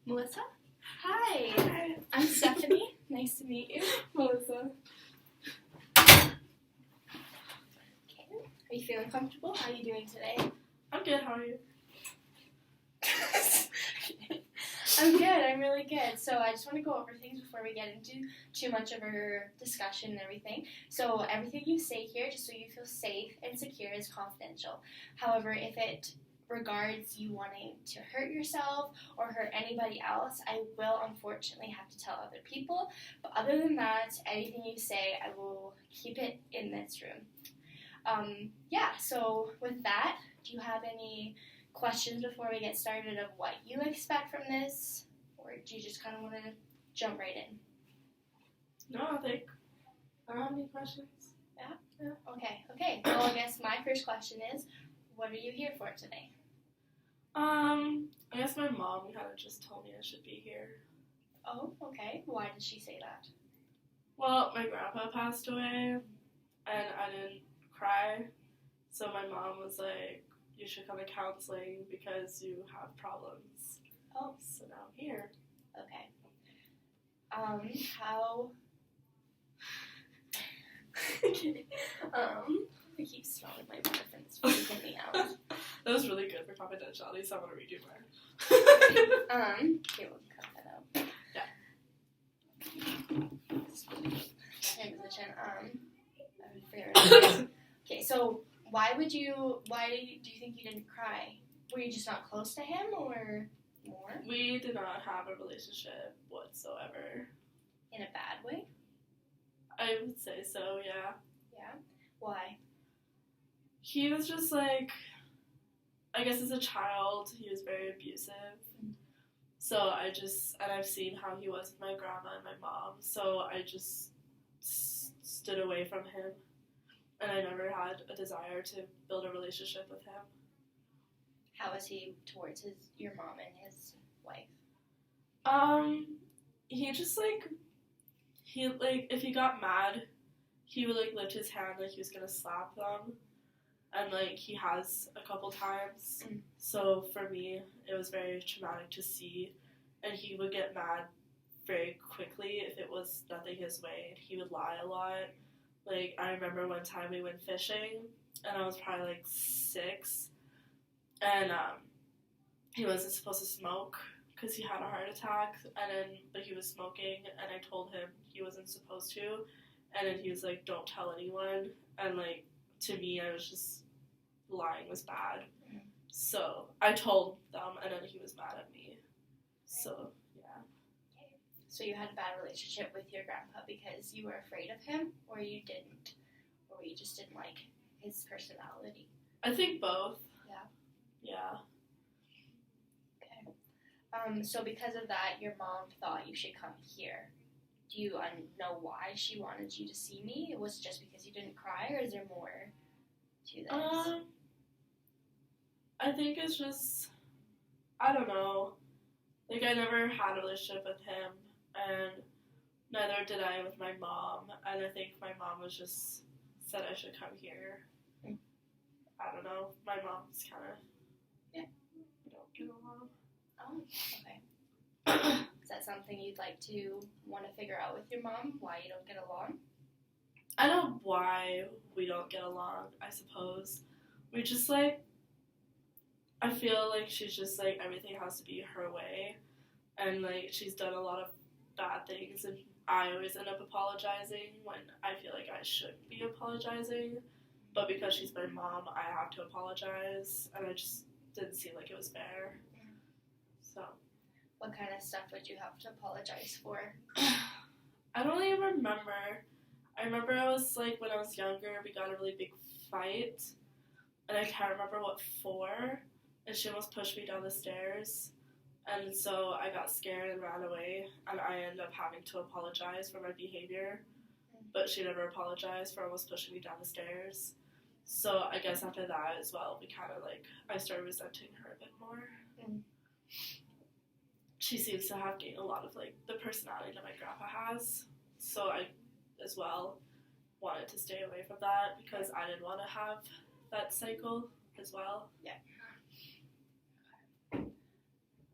Melissa? Hi. Hi. I'm Stephanie. Nice to meet you. Melissa. Okay. Are you feeling comfortable? How are you doing today? I'm good, how are you? I'm good. I'm really good. So I just want to go over things before we get into too much of our discussion and everything. So everything you say here, just so you feel safe and secure, is confidential. However, if it regards you wanting to hurt yourself or hurt anybody else, I will unfortunately have to tell other people. But other than that, anything you say, I will keep it in this room. So with that, do you have any questions before we get started of what you expect from this? Or do you just kind of want to jump right in? No, I don't have any questions. Yeah? Okay. Well, I guess my first question is, what are you here for today? I guess my mom kind of just told me I should be here. Oh, okay. Why did she say that? Well, my grandpa passed away, and I didn't cry, so my mom was like, you should come to counseling because you have problems. Oh. So now I'm here. Okay. How... Okay. I keep smelling my breath and it's freaking me out. That was really good for confidentiality, so I want to redo mine. Okay, we'll cut that out. Yeah. Hand position. Okay, so why do you think you didn't cry? Were you just not close to him or more? We did not have a relationship whatsoever. In a bad way? I would say so, yeah. Yeah? Why? He was just like, I guess as a child, he was very abusive. So I've seen how he was with my grandma and my mom, so I just stood away from him. And I never had a desire to build a relationship with him. How was he towards your mom and his wife? He just if he got mad, he would lift his hand like he was gonna slap them. And he has a couple times. So for me, it was very traumatic to see. And he would get mad very quickly if it was nothing his way. And he would lie a lot. I remember one time we went fishing, and I was probably 6, and he wasn't supposed to smoke because he had a heart attack, but he was smoking, and I told him he wasn't supposed to, and then he was like, don't tell anyone, and to me, I was just, lying was bad, so I told them, and then he was mad at me, so, yeah. So you had a bad relationship with your grandpa because you were afraid of him, or you didn't? Or you just didn't like his personality? I think both. Yeah? Yeah. Okay. So because of that, your mom thought you should come here. Do you know why she wanted you to see me? Was it just because you didn't cry, or is there more to this? I think it's just, I don't know. I never had a relationship with him, and neither did I with my mom, and I think my mom was just said I should come here. I don't know. My mom's kind of, we don't get along. Oh, okay. Is that something you'd want to figure out with your mom, why you don't get along? I know why we don't get along, I suppose. We just, I feel she's just, everything has to be her way, and, she's done a lot of bad things, and I always end up apologizing when I feel like I shouldn't be apologizing, but because she's my mom, I have to apologize, and I just didn't seem like it was fair, so. What kind of stuff would you have to apologize for? I don't even remember. I remember I was, when I was younger, we got a really big fight, and I can't remember what for, and she almost pushed me down the stairs, and so I got scared and ran away, and I ended up having to apologize for my behavior, but she never apologized for almost pushing me down the stairs. So I guess after that as well, we kind of I started resenting her a bit more. She seems to have gained a lot of the personality that my grandpa has, so I as well wanted to stay away from that because I didn't want to have that cycle as well. Yeah.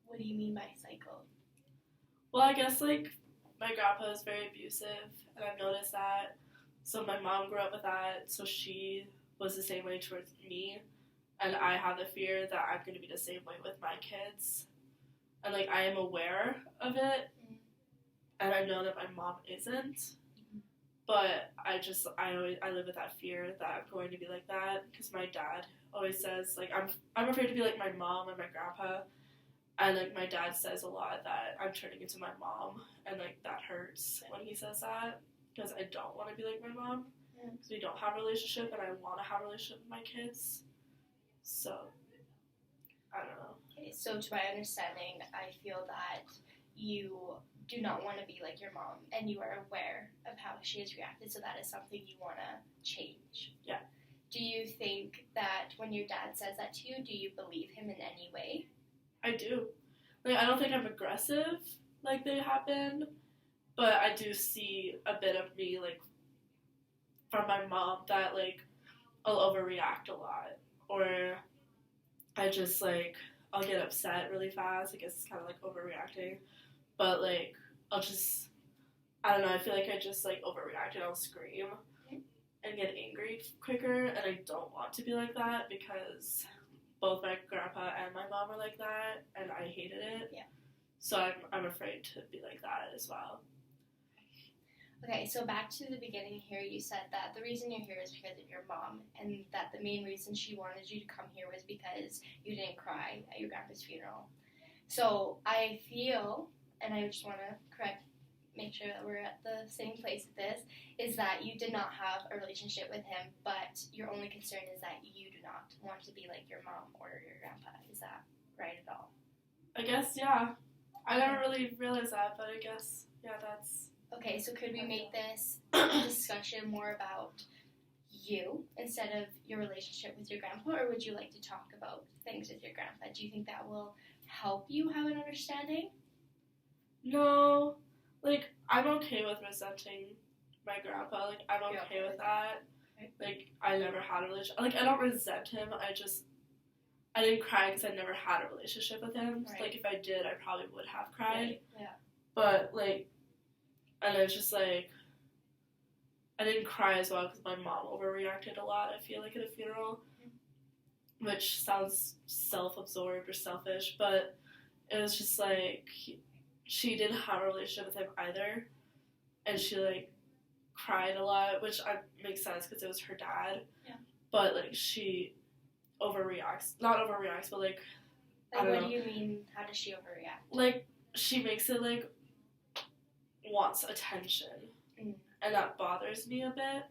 What do you mean by cycle? Well, I guess, like, my grandpa is very abusive, and I've noticed that. So my mom grew up with that, so she was the same way towards me, and I have the fear that I'm going to be the same way with my kids. And, like, I am aware of it, and I know that my mom isn't, but I live with that fear that I'm going to be like that, because my dad always says, like, I'm afraid to be like my mom and my grandpa. And, like, my dad says a lot that I'm turning into my mom, and, like, that hurts when he says that, because I don't want to be like my mom, because we don't have a relationship, and I want to have a relationship with my kids, so, I don't know. Okay, so to my understanding, I feel that you do not want to be like your mom, and you are aware of how she has reacted, so that is something you want to change. Yeah. Do you think that when your dad says that to you, do you believe him in any way? I do. Like, I don't think I'm aggressive like they have been, but I do see a bit of me, like, from my mom that, like, I'll overreact a lot. Or I just, like, I'll get upset really fast. I guess it's kind of like overreacting. But, like, I don't know, I feel like I just, like, overreact and I'll scream and get angry quicker. And I don't want to be like that because both my grandpa and my mom were like that, and I hated it. Yeah. So I'm afraid to be like that as well. Okay, so back to the beginning here, you said that the reason you're here is because of your mom, and that the main reason she wanted you to come here was because you didn't cry at your grandpa's funeral. So I feel, and I just want to make sure that we're at the same place with this, is that you did not have a relationship with him, but your only concern is that you do not want to be like your mom or your grandpa. Is that right at all? I guess, yeah. I never really realized that, but I guess, yeah, that's... Okay, so could we make this discussion more about you instead of your relationship with your grandpa, or would you like to talk about things with your grandpa? Do you think that will help you have an understanding? No. Like, I'm okay with resenting my grandpa. Like, I'm okay with that. Like, I never had a relationship. Like, I don't resent him. I didn't cry because I never had a relationship with him. Right. Like, if I did, I probably would have cried. Right. Yeah. But, like, and it's just, like, I didn't cry as well because my mom overreacted a lot, I feel like, at a funeral. Which sounds self-absorbed or selfish, but it was just, like, she didn't have a relationship with him either. And she, like, cried a lot, which makes sense because it was her dad. Yeah. But, like, she overreacts. Not overreacts, but, like, I don't know. What do you mean, how does she overreact? Like, she makes it, like, wants attention. And that bothers me a bit.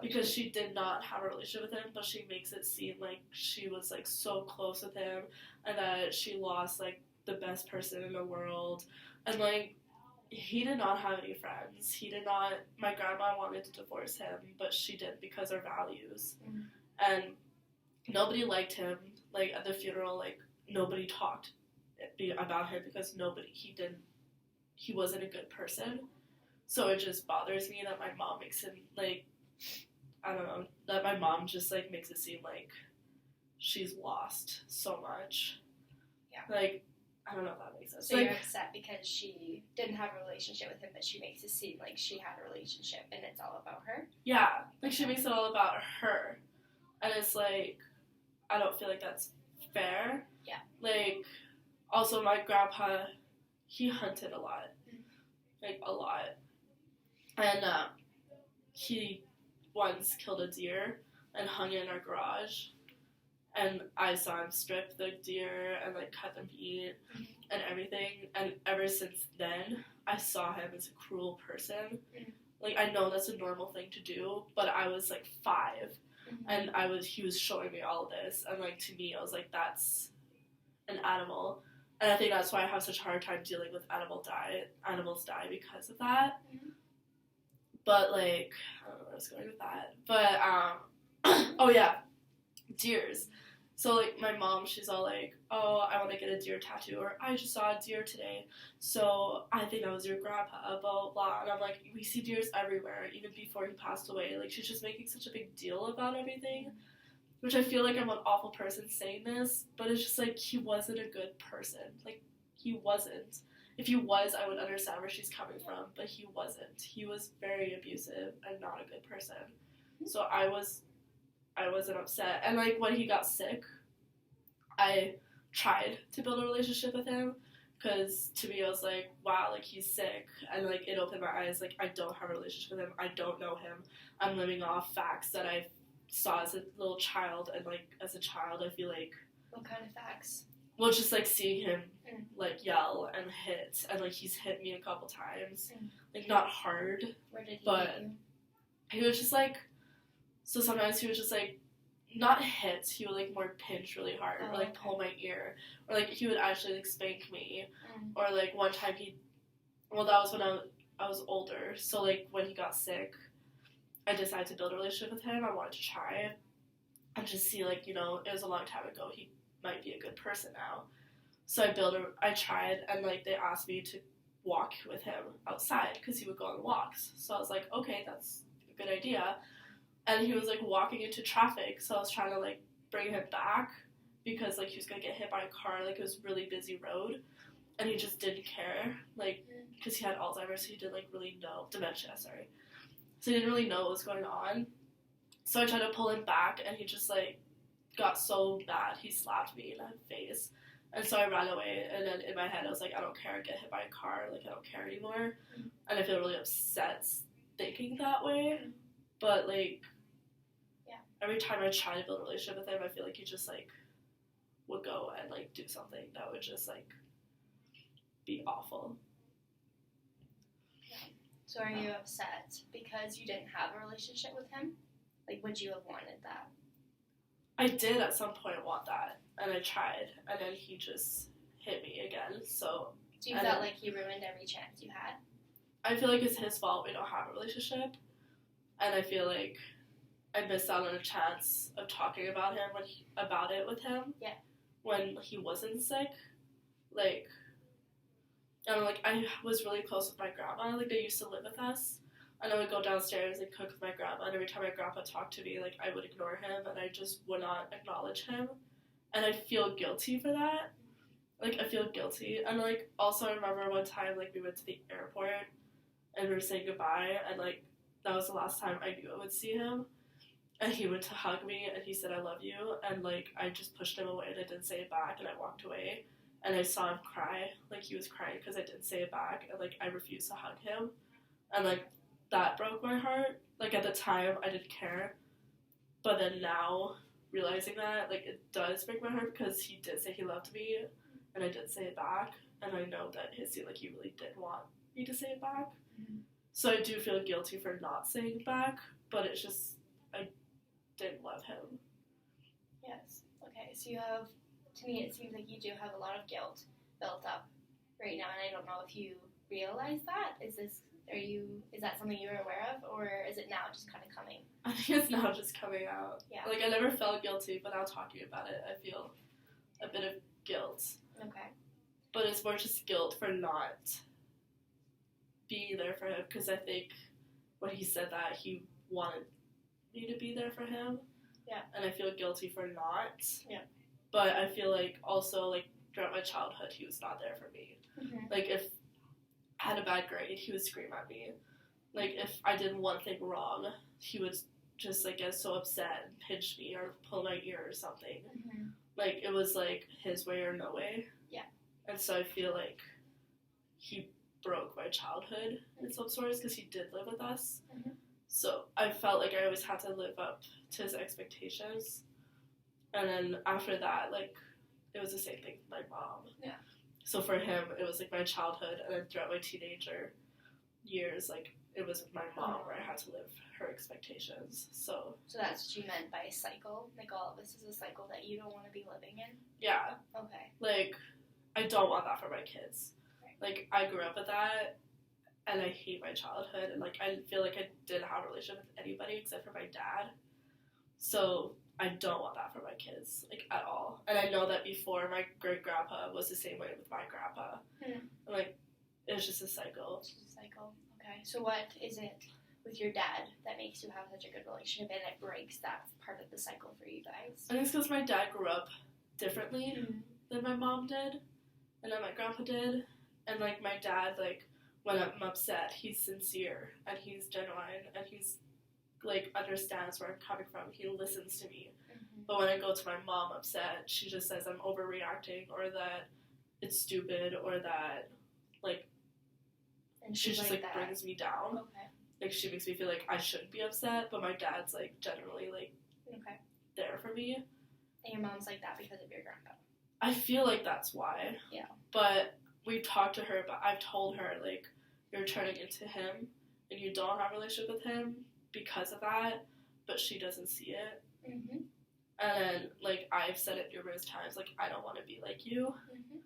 Because she did not have a relationship with him, but she makes it seem like she was, like, so close with him, and that she lost, like, the best person in the world. And, like, he did not have any friends. My grandma wanted to divorce him, but she didn't because of values. And nobody liked him. Like, at the funeral, like, nobody talked about him because he wasn't a good person. So it just bothers me that my mom makes him, like, I don't know, that my mom just, like, makes it seem like she's lost so much. Yeah. Like, I don't know if that makes sense. So like, you're upset because she didn't have a relationship with him, but she makes it seem like she had a relationship and it's all about her? Yeah. Like, she makes it all about her. And it's, like, I don't feel like that's fair. Yeah. Like, also, my grandpa, he hunted a lot. Like, a lot. And, he once killed a deer and hung it in our garage, and I saw him strip the deer and, like, cut the meat and everything, and ever since then I saw him as a cruel person. Like, I know that's a normal thing to do, but I was, like, 5 and he was showing me all of this, and, like, to me I was like, that's an animal. And I think that's why I have such a hard time dealing with animals die because of that. But, like, I don't know where I was going with that. But, oh, yeah, deers. So, like, my mom, she's all like, oh, I want to get a deer tattoo, or I just saw a deer today, so I think that was your grandpa, blah, blah, blah. And I'm like, we see deers everywhere, even before he passed away. Like, she's just making such a big deal about everything, which I feel like I'm an awful person saying this, but it's just, like, he wasn't a good person. Like, he wasn't. if he was, I would understand where she's coming from, but he wasn't. He was very abusive and not a good person. So I wasn't upset. And, like, when he got sick, I tried to build a relationship with him, because to me I was like, wow, like, he's sick, and, like, it opened my eyes, like, I don't have a relationship with him, I don't know him, I'm living off facts that I saw as a little child, and, like, as a child I feel like... What kind of facts? Well, just, like, seeing him, like, yell and hit, and, like, he's hit me a couple times, like, not hard, Where did he but hit you? he was just, like, so sometimes he was just, like, not hit, he would, like, more pinch really hard, or, like, pull my ear, or, like, he would actually, like, spank me, or, like, one time that was when I was older, so, like, when he got sick, I decided to build a relationship with him. I wanted to try and just see, like, you know, it was a long time ago, he might be a good person now. So I tried, and, like, they asked me to walk with him outside, because he would go on walks. So I was like, okay, that's a good idea. And he was, like, walking into traffic, so I was trying to, like, bring him back, because, like, he was gonna get hit by a car, like, it was a really busy road, and he just didn't care, like, because he had Alzheimer's, so he didn't, like, really know, dementia, sorry. So he didn't really know what was going on. So I tried to pull him back, and he just, like, got so mad, he slapped me in the face. And so I ran away, and then in my head I was like, I don't care, I get hit by a car, like, I don't care anymore. And I feel really upset thinking that way. But, like, every time I try to build a relationship with him, I feel like he just, like, would go and, like, do something that would just, like, be awful. So are you upset because you didn't have a relationship with him? Like, would you have wanted that? I did at some point want that, and I tried, and then he just hit me again, so... So you felt like he ruined every chance you had? I feel like it's his fault we don't have a relationship, and I feel like I missed out on a chance of talking about it with him. Yeah. When he wasn't sick, like, and, like, I was really close with my grandma, like, they used to live with us, and I would go downstairs and cook with my grandma, and every time my grandpa talked to me, like, I would ignore him, and I just would not acknowledge him, and I feel guilty for that. Like, I feel guilty, and, like, also I remember one time, like, we went to the airport, and we were saying goodbye, and, like, that was the last time I knew I would see him, and he went to hug me, and he said, I love you, and, like, I just pushed him away, and I didn't say it back, and I walked away, and I saw him cry, like, he was crying because I didn't say it back, and, like, I refused to hug him, and, like, that broke my heart. Like, at the time, I didn't care, but then now, realizing that, like, it does break my heart, because he did say he loved me, and I didn't say it back, and I know that it seemed like he really did want me to say it back, so I do feel guilty for not saying it back, but it's just, I didn't love him. Yes. Okay, so you have, to me it seems like you do have a lot of guilt built up right now, and I don't know if you realize that. Is that something you're aware of, or is it now just kind of coming? I think it's now just coming out. Yeah. Like, I never felt guilty, but now talking about it, I feel a bit of guilt. Okay. But it's more just guilt for not being there for him, because I think when he said that, he wanted me to be there for him. Yeah. And I feel guilty for not. Yeah. But I feel like also, like, throughout my childhood, he was not there for me. Like, if I had a bad grade, he would scream at me. Like, if I did one thing wrong, he would just, like, get so upset and pinch me or pull my ear or something. Like, it was, like, his way or no way. Yeah. And so I feel like he broke my childhood in some sorts, because he did live with us. So I felt like I always had to live up to his expectations. And then after that, like, it was the same thing with my mom. Yeah. So for him, it was, like, my childhood, and then throughout my teenager years, like, it was with my mom where I had to live her expectations. So that's what you meant by cycle? Like, all of this is a cycle that you don't want to be living in? Yeah. Okay. Like, I don't want that for my kids. Right. Like, I grew up with that, and I hate my childhood, and, like, I feel like I didn't have a relationship with anybody except for my dad. So I don't want that for my kids, like, at all. And I know that before, my great-grandpa was the same way with my grandpa. And, like, it was just a cycle. It's just a cycle. Okay. So what is it with your dad that makes you have such a good relationship, and it breaks that part of the cycle for you guys? I think it's because my dad grew up differently than my mom did, and then my grandpa did. And, like, my dad, like, when I'm upset, he's sincere, and he's genuine, and he's, like, understands where I'm coming from. He listens to me. Mm-hmm. But when I go to my mom upset, she just says I'm overreacting, or that it's stupid, or that, like, And she just, like, that. brings me down. Okay. Like, she makes me feel like I shouldn't be upset, but my dad's, like, generally, like, Okay. there for me. And your mom's like that because of your grandpa. I feel like that's why. Yeah. But we've talked to her, but I've told her, like, you're turning into him, and you don't have a relationship with him because of that, but she doesn't see it. Mm-hmm. And then, like, I've said it numerous times, like, I don't want to be like you. Mm-hmm.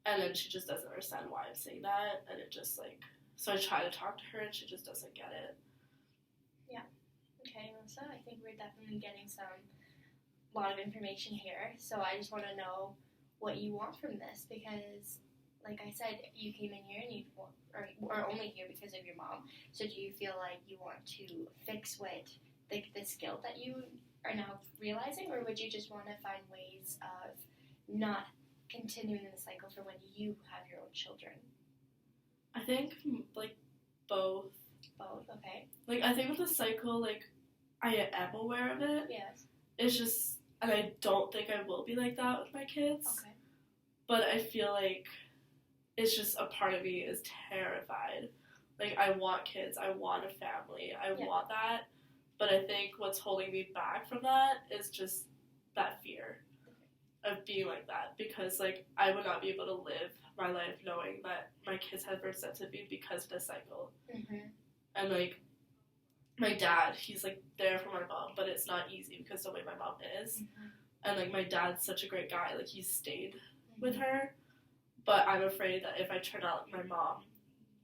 And then she just doesn't understand why I'm saying that, and it just, like, so I try to talk to her, and she just doesn't get it. Yeah. Okay, Melissa, I think we're definitely getting a lot of information here, so I just want to know what you want from this, because, like I said, you came in here and you are only here because of your mom, so do you feel like you want to fix what, this guilt that you are now realizing, or would you just want to find ways of not continuing the cycle for when you have your own children? I think, like, both. Both, okay. Like, I think with the cycle, like, I am aware of it. Yes. It's just, and I don't think I will be like that with my kids. Okay. But I feel like it's just a part of me is terrified. Like, I want kids. I want a family. I want that. But I think what's holding me back from that is just that fear of being like that. Because, like, I would not be able to live my life knowing that my kids have rejected me because of the cycle. Mm-hmm. And, like, my dad, he's, like, there for my mom, but it's not easy because the way my mom is. Mm-hmm. And, like, my dad's such a great guy. Like, he stayed with her. But I'm afraid that if I turn out like my mom,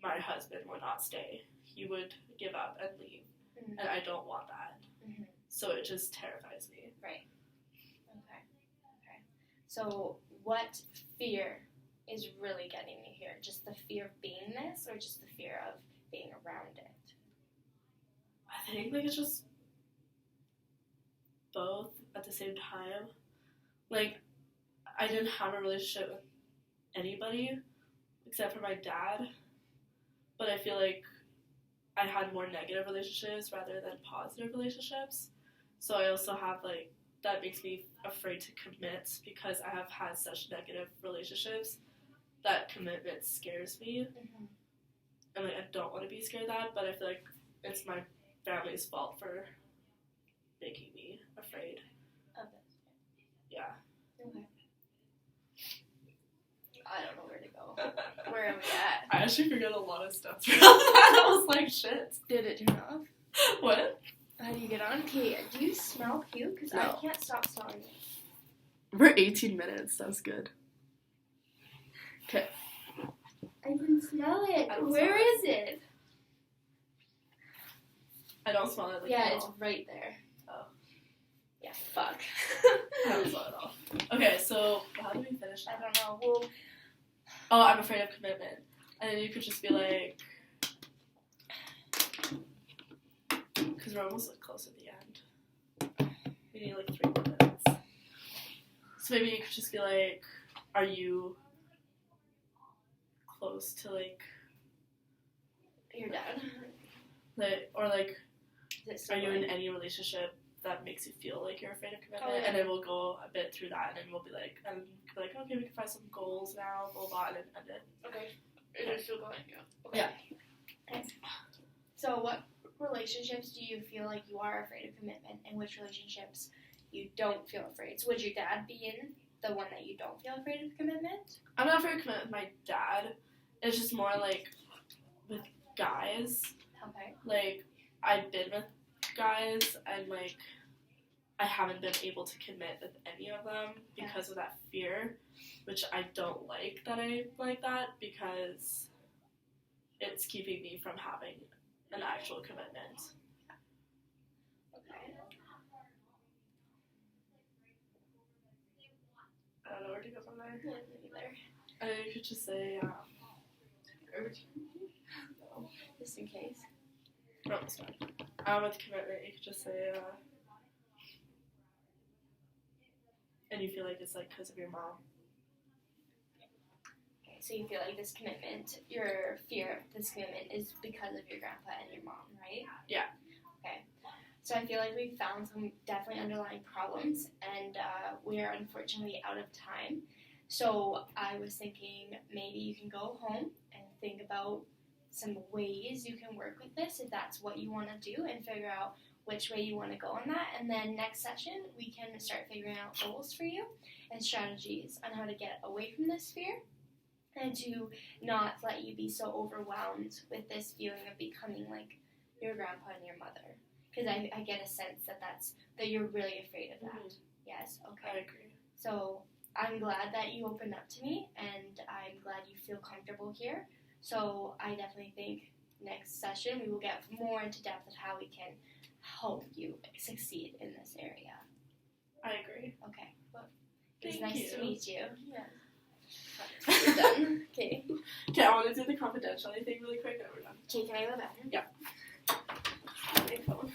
my husband would not stay. He would give up and leave. Mm-hmm. And I don't want that. Mm-hmm. So it just terrifies me. Right. Okay. So what fear is really getting you here? Just the fear of being this, or just the fear of being around it? I think, like, it's just both at the same time. Like, I didn't have a relationship with anybody except for my dad, but I feel like I had more negative relationships rather than positive relationships. So I also have, like, that makes me afraid to commit because I have had such negative relationships that commitment scares me. Mm-hmm. And, like, I don't want to be scared of that, but I feel like it's my family's fault for making me afraid. Of it. Yeah. Okay. I don't know where to go. Where are we at? I actually forgot a lot of stuff throughout that. I was like, shit. Did it turn off? What? How do you get on? Okay, do you smell puke? Because No. I can't stop smelling it. We're 18 minutes. That's good. Okay. I can smell it. I don't Where smell is it? I don't smell it. Like, Yeah, at it's all. right there. Oh. Yeah, fuck. I don't smell it at all. Okay, so how do we finish I that? don't know. Well, Oh, I'm afraid of commitment. And then you could just be like, because we're almost, like, close at the end. We need, like, 3 more minutes. So maybe you could just be like, are you close to, like, your dad. or, like, Is it are still you in going? any relationship that makes you feel like you're afraid of commitment? Oh, yeah. And then we'll go a bit through that, and then we'll be like, okay, we can find some goals now, blah, blah, and then end it. Okay. Is it still going? Yeah. Okay. Yeah. Okay. So what relationships do you feel like you are afraid of commitment, and which relationships you don't feel afraid? So would your dad be in the one that you don't feel afraid of commitment? I'm not afraid of commitment with my dad. It's just more like with guys. Okay. Like, I've been with guys, and, like, I haven't been able to commit with any of them because of that fear, which I don't like that I like that, because it's keeping me from having an actual commitment. Okay. I don't know where to go from there. Yeah, me neither. And then you could just say, no. Just in case. No, it's fine. With commitment, you could just say, and you feel like it's, like, because of your mom. so you feel like this commitment, your fear of this commitment is because of your grandpa and your mom, right? Yeah. Okay. So I feel like we've found some definitely underlying problems, and we are unfortunately out of time. So I was thinking maybe you can go home and think about some ways you can work with this if that's what you want to do, and figure out which way you want to go on that. And then next session, we can start figuring out goals for you and strategies on how to get away from this fear and to not let you be so overwhelmed with this feeling of becoming like your grandpa and your mother. Because I get a sense that you're really afraid of that. Mm-hmm. Yes? Okay. I agree. So I'm glad that you opened up to me, and I'm glad you feel comfortable here. So I definitely think next session we will get more into depth of how we can help you succeed in this area. I agree. Okay. Well, it was Thank nice to you. meet you. Yeah. We're done. Okay. Okay, I want to do the confidentiality thing really quick, and we're done. Okay, can I go to the bathroom? Yeah. My phone.